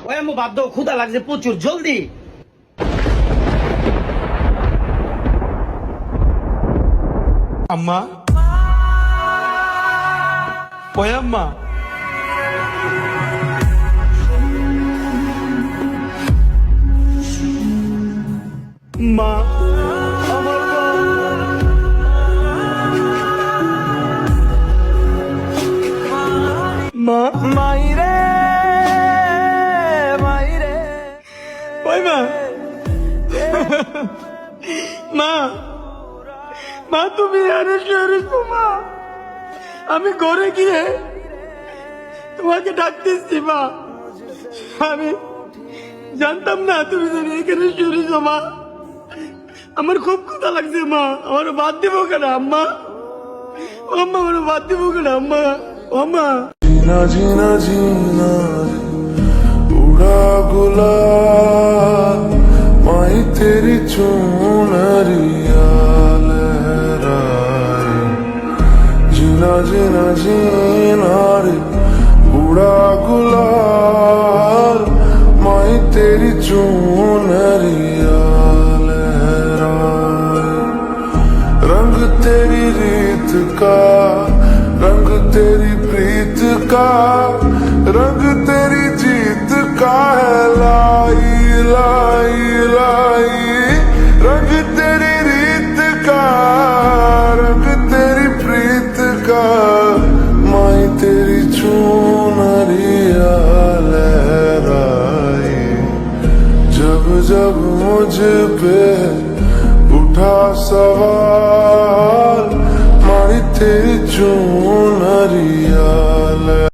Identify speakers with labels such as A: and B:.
A: ওই আম্মু বাদ দাও, ক্ষুধা লাগছে প্রচুর, জলদি।
B: আম্মা, ওই আম্মা, মা, আমার মা, মাইরে, মাইরে, ওই মা, মা, মা তুমি এসো মা, আমি ঘরে গিয়ে তোমাকে ডাকতেছি মা, আমি জানতাম না তুমি যদি এখানে শুনেছো মা, আমার খুব ক্ষুধা লাগছে মা, আমার বাদ দিব কেন আম্মা, আম্মা আমার বাদ দিব কেন আম্মা, ও মা।
C: जीना जीना जीना उड़ा गुलाल माही तेरी चुनरिया लहराए जीना जीना जीना रे उड़ा गुलाल माही तेरी चुनरिया लहराए रंग तेरी रीत का रंग तेरी प्रीत का रंग तेरी जीत का है लाई लाई लाई रंग तेरी रीत का रंग तेरी प्रीत का माई तेरी चुनरिया लहराए जब जब मुझ पे